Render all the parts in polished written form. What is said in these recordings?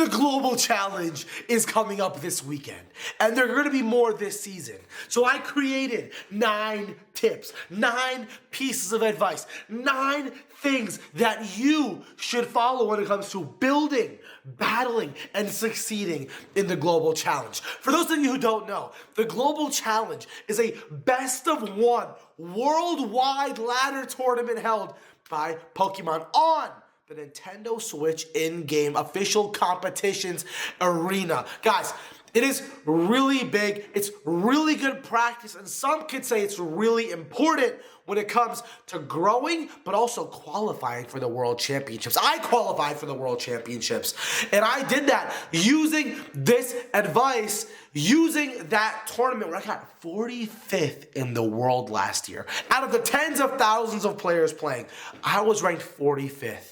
The Global Challenge is coming up this weekend, and there are going to be more this season. So I created 9 tips, 9 pieces of advice, 9 things that you should follow when it comes to building, battling, and succeeding in the Global Challenge. For those of you who don't know, the Global Challenge is a best-of-1 worldwide ladder tournament held by Pokemon on the Nintendo Switch in-game official competitions arena. Guys, it is really big, it's really good practice, and some could say it's really important when it comes to growing, but also qualifying for the World Championships. I qualified for the World Championships, and I did that using this advice, using that tournament where I got 45th in the world last year. Out of the tens of thousands of players playing, I was ranked 45th.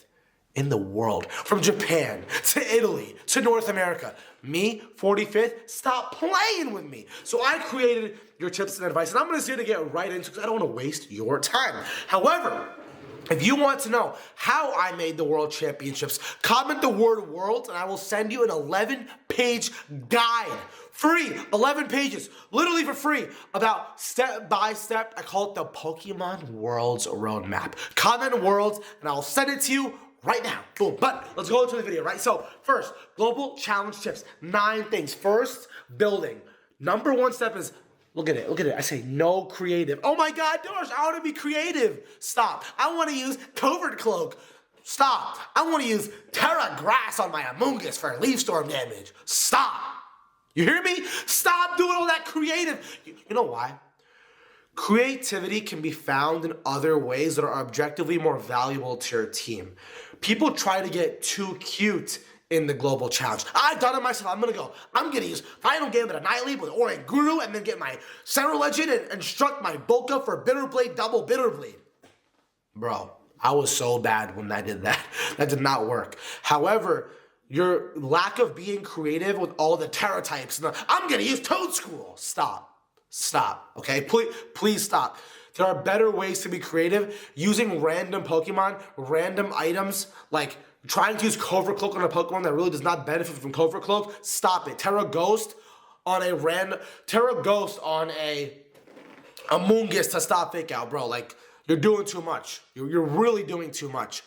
In the world, from Japan to Italy to North America. Me, 45th, stop playing with me. So I created your tips and advice, and I'm just here to get right into it because I don't want to waste your time. However, if you want to know how I made the World Championships, comment the word world and I will send you an 11-page guide. Free, 11 pages, literally for free, about step-by-step. I call it the Pokemon Worlds Roadmap. Comment worlds and I'll send it to you right now. Boom. But let's go into the video, right? So first, Global Challenge tips. 9 things. First, building. Number 1 step is, look at it, look at it. I say no creative. Oh my God, Doris, I want to be creative. Stop. I want to use Covert Cloak. Stop. I want to use Terra Grass on my Amoonguss for leaf storm damage. Stop. You hear me? Stop doing all that creative. You know why? Creativity can be found in other ways that are objectively more valuable to your team. People try to get too cute in the Global Challenge. I've done it myself. I'm going to use Final Gambit Annihilate with Orange Guru and then get my Center Legend and struck my bulk up for Bitter Blade, double Bitter Blade. Bro, I was so bad when I did that. That did not work. However, your lack of being creative with all the Terra types, I'm going to use Toad School. Stop, okay? Please stop. There are better ways to be creative. Using random Pokemon, random items, like trying to use Covert Cloak on a Pokemon that really does not benefit from Covert Cloak, stop it. Terra Ghost on a Amoonguss to stop Fake Out, bro. Like, you're doing too much. You're really doing too much.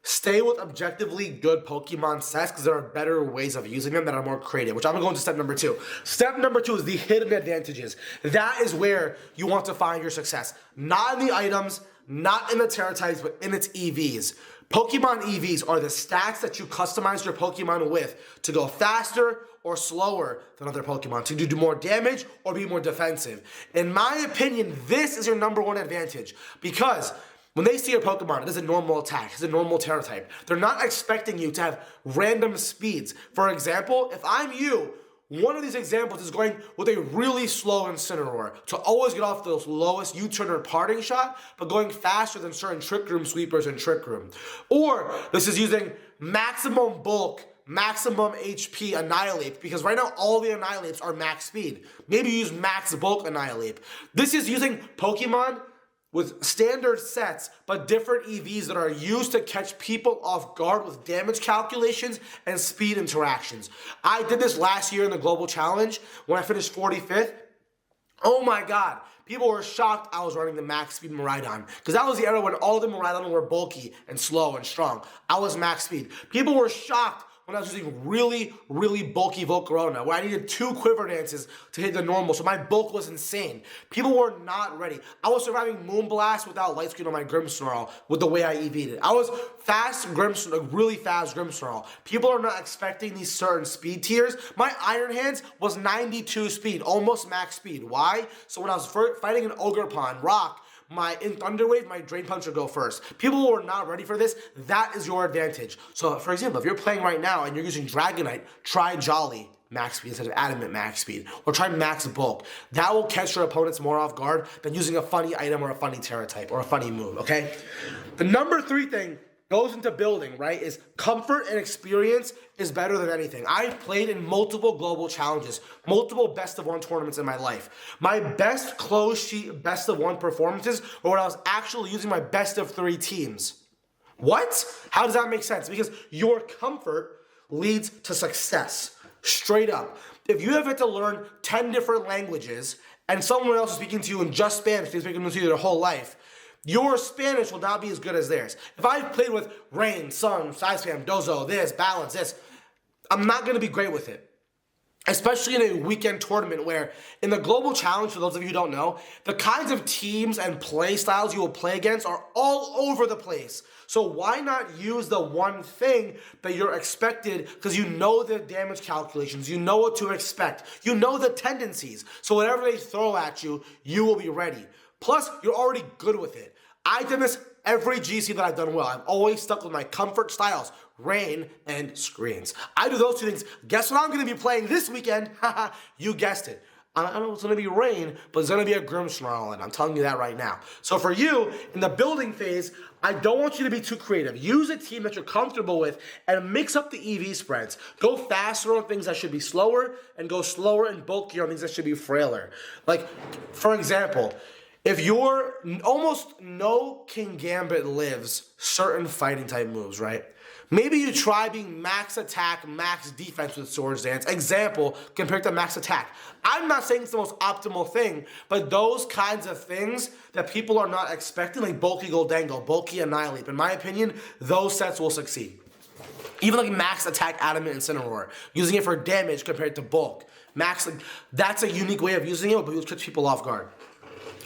Stay with objectively good Pokemon sets because there are better ways of using them that are more creative, which I'm going to go into step number 2. Step number 2 is the hidden advantages. That is where you want to find your success. Not in the items, not in the Terra types, but in its EVs. Pokemon EVs are the stats that you customize your Pokemon with to go faster or slower than other Pokemon, to do more damage or be more defensive. In my opinion, this is your number 1 advantage because when they see your Pokemon, it is a normal attack, it's a normal Terra type. They're not expecting you to have random speeds. For example, if I'm you, one of these examples is going with a really slow Incineroar to always get off the lowest U-turn or parting shot, but going faster than certain Trick Room sweepers in Trick Room. Or this is using maximum bulk, maximum HP Annihilate, because right now all the Annihilates are max speed. Maybe use max bulk Annihilate. This is using Pokemon with standard sets, but different EVs that are used to catch people off guard with damage calculations and speed interactions. I did this last year in the Global Challenge when I finished 45th. Oh my God, people were shocked I was running the max speed Miraidon because that was the era when all the Miraidon were bulky and slow and strong. I was max speed. People were shocked when I was using really, really bulky Volcarona, where I needed 2 Quiver Dances to hit the normal, so my bulk was insane. People were not ready. I was surviving Moonblast without Light Screen on my Grimmsnarl with the way I EV'd it. I was really fast Grimmsnarl. People are not expecting these certain speed tiers. My Iron Hands was 92 speed, almost max speed. Why? So when I was fighting an Ogerpon, Rock, in Thunder Wave, my Drain Punch would go first. People who are not ready for this, that is your advantage. So, for example, if you're playing right now and you're using Dragonite, try Jolly max speed instead of Adamant max speed, or try max bulk. That will catch your opponents more off guard than using a funny item or a funny Terra type or a funny move, okay? The number 3 thing goes into building, right, is comfort and experience is better than anything. I've played in multiple global challenges, multiple best-of-1 tournaments in my life. My best close sheet best-of-1 performances were when I was actually using my best-of-3 teams. What? How does that make sense? Because your comfort leads to success. Straight up. If you have had to learn 10 different languages and someone else is speaking to you in just Spanish, they're speaking to you their whole life, your Spanish will not be as good as theirs. If I've played with rain, sun, side spam, dozo, this, balance, this, I'm not going to be great with it. Especially in a weekend tournament where in the global challenge, for those of you who don't know, the kinds of teams and play styles you will play against are all over the place. So why not use the one thing that you're expected, because you know the damage calculations, you know what to expect, you know the tendencies. So whatever they throw at you, you will be ready. Plus, you're already good with it. I did this every GC that I've done well. I've always stuck with my comfort styles, rain and screens. I do those two things. Guess what I'm going to be playing this weekend? Haha, you guessed it. I don't know if it's going to be rain, but it's going to be a Grimmsnarl, and I'm telling you that right now. So for you, in the building phase, I don't want you to be too creative. Use a team that you're comfortable with and mix up the EV spreads. Go faster on things that should be slower and go slower and bulkier on things that should be frailer. Like, for example, if you're almost no King Gambit lives certain fighting type moves, right? Maybe you try being max attack, max defense with Swords Dance. Example, compared to max attack. I'm not saying it's the most optimal thing, but those kinds of things that people are not expecting, like bulky Goldango, bulky Annihilate, in my opinion, those sets will succeed. Even like max attack Adamant Incineroar, using it for damage compared to bulk. Max, like, that's a unique way of using it, but it will catch people off guard.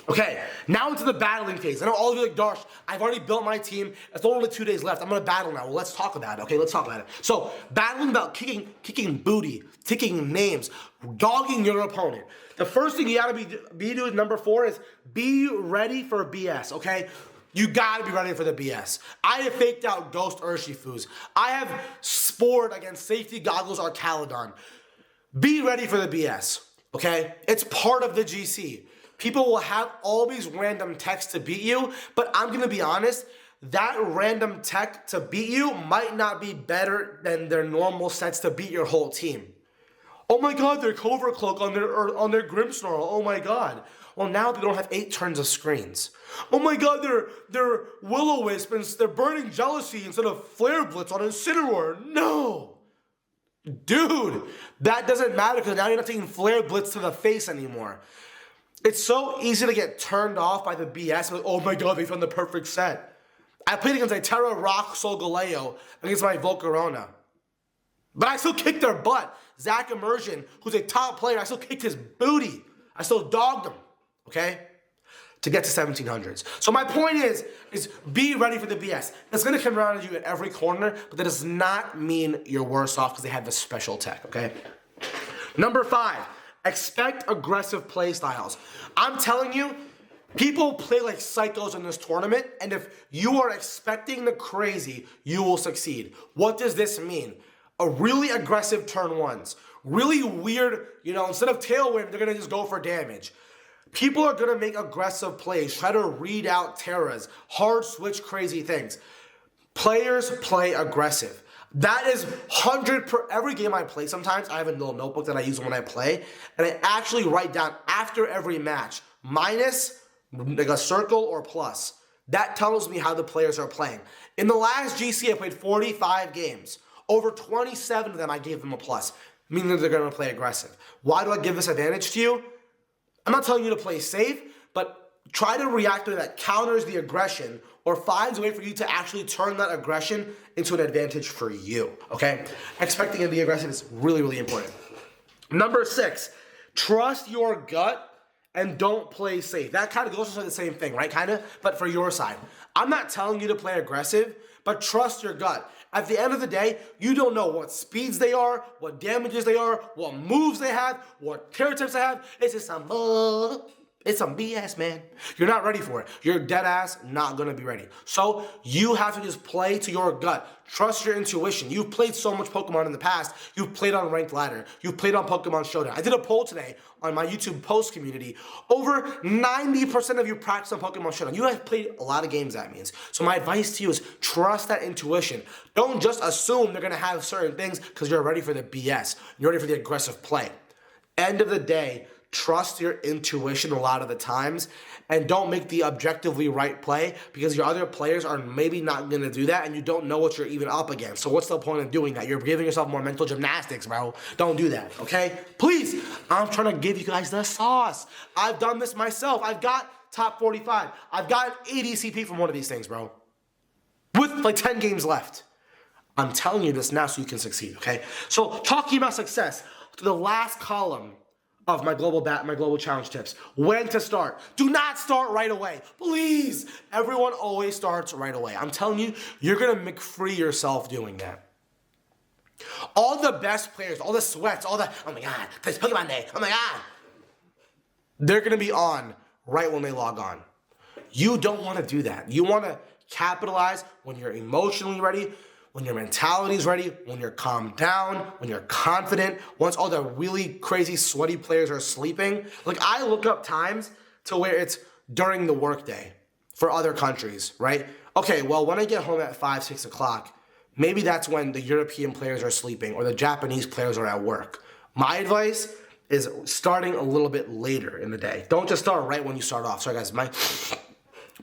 Okay, now into the battling phase. I know all of you are like, Darsh, I've already built my team. It's only 2 days left. I'm going to battle now. Well, let's talk about it, okay? Let's talk about it. So, battling about kicking booty, kicking names, dogging your opponent. The first thing you got to be doing, number 4, is be ready for BS, okay? You gotta be ready for the BS. I have faked out Ghost Urshifus. I have spored against Safety Goggles Arcalodon. Be ready for the BS, okay? It's part of the GC. People will have all these random techs to beat you, but I'm gonna be honest, that random tech to beat you might not be better than their normal sets to beat your whole team. Oh my god, they're Covert Cloak on their Grimmsnarl, oh my god. Well, now they don't have 8 turns of screens. Oh my god, they're Will-O-Wisp and they're Burning Jealousy instead of Flare Blitz on Incineroar. No! Dude, that doesn't matter because now you're not taking Flare Blitz to the face anymore. It's so easy to get turned off by the BS. Like, oh my god, they found the perfect set. I played against Terra Rock Solgaleo against my Volcarona. But I still kicked their butt. Zach Immersion, who's a top player, I still kicked his booty. I still dogged him, okay? To get to 1700s. So my point is be ready for the BS. It's gonna come around at you at every corner, but that does not mean you're worse off because they have the special tech, okay? Number 5. Expect aggressive play styles. I'm telling you, people play like psychos in this tournament, and if you are expecting the crazy, you will succeed. What does this mean? A really aggressive turn ones. Really weird, instead of Tailwind, they're gonna just go for damage. People are gonna make aggressive plays, try to read out Terras, hard switch crazy things. Players play aggressive. That is 100 per every game I play. Sometimes I have a little notebook that I use when I play, and I actually write down after every match, minus, like a circle or plus. That tells me how the players are playing. In the last GC, I played 45 games. Over 27 of them, I gave them a plus, meaning that they're going to play aggressive. Why do I give this advantage to you? I'm not telling you to play safe, but try to react to that counters the aggression or finds a way for you to actually turn that aggression into an advantage for you, okay? Expecting to be aggressive is really, really important. Number 6, trust your gut and don't play safe. That kind of goes to the same thing, right? Kind of, but for your side. I'm not telling you to play aggressive, but trust your gut. At the end of the day, you don't know what speeds they are, what damages they are, what moves they have, what character types they have. It's just it's some BS, man. You're not ready for it. You're dead ass not gonna be ready. So you have to just play to your gut. Trust your intuition. You've played so much Pokemon in the past. You've played on Ranked Ladder. You've played on Pokemon Showdown. I did a poll today on my YouTube post community. Over 90% of you practice on Pokemon Showdown. You have played a lot of games, that means. So my advice to you is trust that intuition. Don't just assume they're gonna have certain things because you're ready for the BS. You're ready for the aggressive play. End of the day, trust your intuition a lot of the times and don't make the objectively right play because your other players are maybe not going to do that and you don't know what you're even up against. So what's the point of doing that? You're giving yourself more mental gymnastics, bro. Don't do that, okay? Please, I'm trying to give you guys the sauce. I've done this myself. I've got top 45. I've got an ADCP from one of these things, bro. With like 10 games left. I'm telling you this now so you can succeed, okay? So talking about success, to the last column of my global challenge tips. When to start. Do not start right away. Please. Everyone always starts right away. I'm telling you, you're going to McFree yourself doing that. All the best players, all the sweats, all the, oh my God, play Pokemon Day, oh my God. They're going to be on right when they log on. You don't want to do that. You want to capitalize when you're emotionally ready, when your mentality is ready, when you're calmed down, when you're confident, once all the really crazy sweaty players are sleeping. Like I look up times to where it's during the workday for other countries, right? Okay, well, when I get home at 5, 6 o'clock, maybe that's when the European players are sleeping or the Japanese players are at work. My advice is starting a little bit later in the day. Don't just start right when you start off. Sorry guys,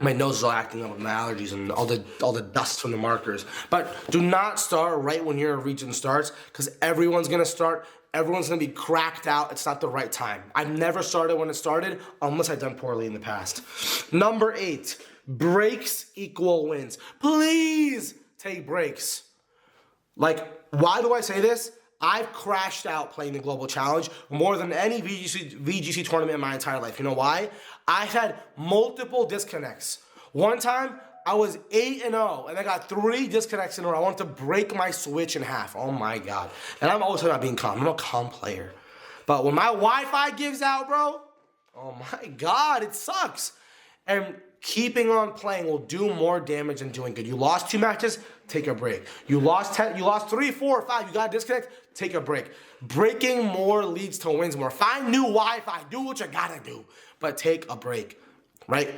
my nose is all acting up with my allergies and all the dust from the markers. But do not start right when your region starts because everyone's going to start. Everyone's going to be cracked out. It's not the right time. I've never started when it started unless I've done poorly in the past. Number 8, breaks equal wins. Please take breaks. Like, why do I say this? I've crashed out playing the Global Challenge more than any VGC tournament in my entire life. You know why? I've had multiple disconnects. One time, I was 8-0, and I got 3 disconnects in a row. I wanted to break my Switch in half. Oh my God. And I'm always talking about being calm. I'm a calm player. But when my Wi-Fi gives out, bro, oh my God, it sucks. And keeping on playing will do more damage than doing good. You lost 2 matches, take a break. You lost 3, 4, 5, you got to disconnect, take a break. Breaking more leads to wins more. Find new Wi-Fi, do what you gotta do, but take a break, right?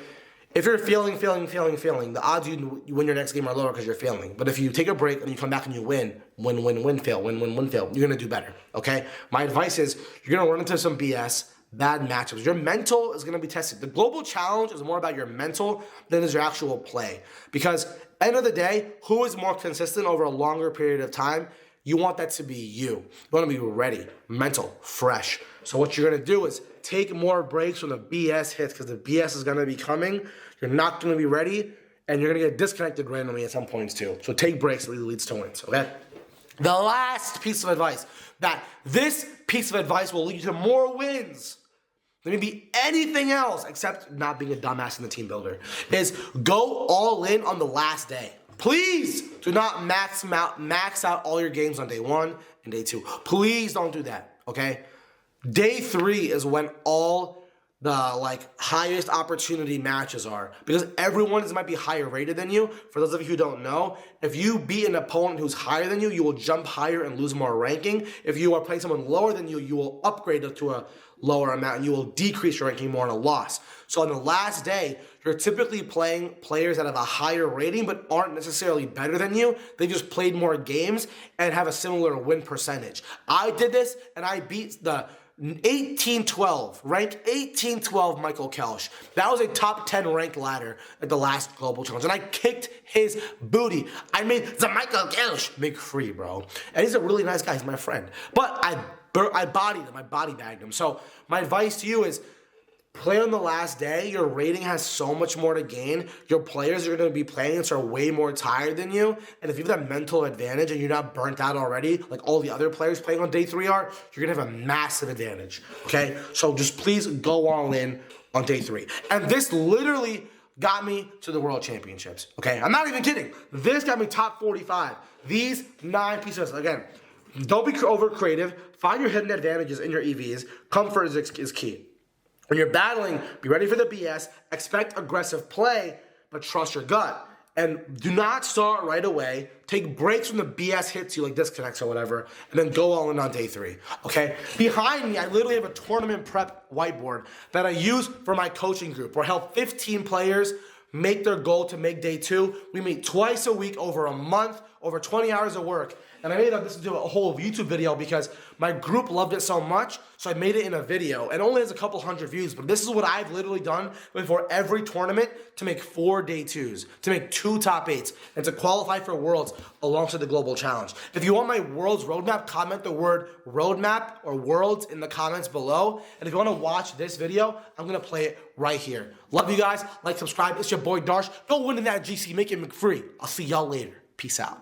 If you're failing, the odds you win your next game are lower because you're failing. But if you take a break and you come back and you win, win, fail, win, fail, you're gonna do better, okay? My advice is you're gonna run into some BS, bad matchups. Your mental is going to be tested. The Global Challenge is more about your mental than is your actual play. Because end of the day, who is more consistent over a longer period of time? You want that to be you. You want to be ready, mental, fresh. So what you're going to do is take more breaks when the BS hits because the BS is going to be coming. You're not going to be ready and you're going to get disconnected randomly at some points too. So take breaks, it leads to wins, okay? The last piece of advice, that this piece of advice will lead you to more wins than maybe anything else except not being a dumbass in the team builder, is go all in on the last day. Please do not max out all your games on day 1 and day 2. Please don't do that, okay? Day 3 is when all the highest opportunity matches are because everyone might be higher rated than you. For those of you who don't know, if you beat an opponent who's higher than you, you will jump higher and lose more ranking. If you are playing someone lower than you, you will upgrade to a lower amount and you will decrease your ranking more in a loss. So on the last day, you're typically playing players that have a higher rating but aren't necessarily better than you. They just played more games and have a similar win percentage. I did this and I beat the 1812, ranked 1812 Michael Kelsch. That was a top 10 ranked ladder at the last Global Challenge. And I kicked his booty. I made the Michael Kelsch McFree, bro. And he's a really nice guy. He's my friend. But I bodied him. I body bagged him. So my advice to you is play on the last day. Your rating has so much more to gain. Your players are going to be playing against are way more tired than you. And if you have that mental advantage and you're not burnt out already, like all the other players playing on day 3 are, you're going to have a massive advantage. Okay? So just please go all in on day 3. And this literally got me to the World Championships. Okay? I'm not even kidding. This got me top 45. These 9 pieces. Again, don't be over creative. Find your hidden advantages in your EVs. Comfort is key. When you're battling, be ready for the BS, expect aggressive play, but trust your gut. And do not start right away. Take breaks when the BS hits you, like disconnects or whatever, and then go all in on day 3, okay? Behind me, I literally have a tournament prep whiteboard that I use for my coaching group, where I help 15 players make their goal to make day 2. We meet twice a week over a month. over 20 hours of work, and I made this into a whole YouTube video because my group loved it so much, so I made it in a video. And only has a couple hundred views, but this is what I've literally done before every tournament to make 4 day 2s, to make 2 top 8s, and to qualify for Worlds alongside the Global Challenge. If you want my Worlds roadmap, comment the word roadmap or Worlds in the comments below. And if you want to watch this video, I'm going to play it right here. Love you guys. Like, subscribe. It's your boy Darsh. Go win in that GC. Make it McFree. I'll see y'all later. Peace out.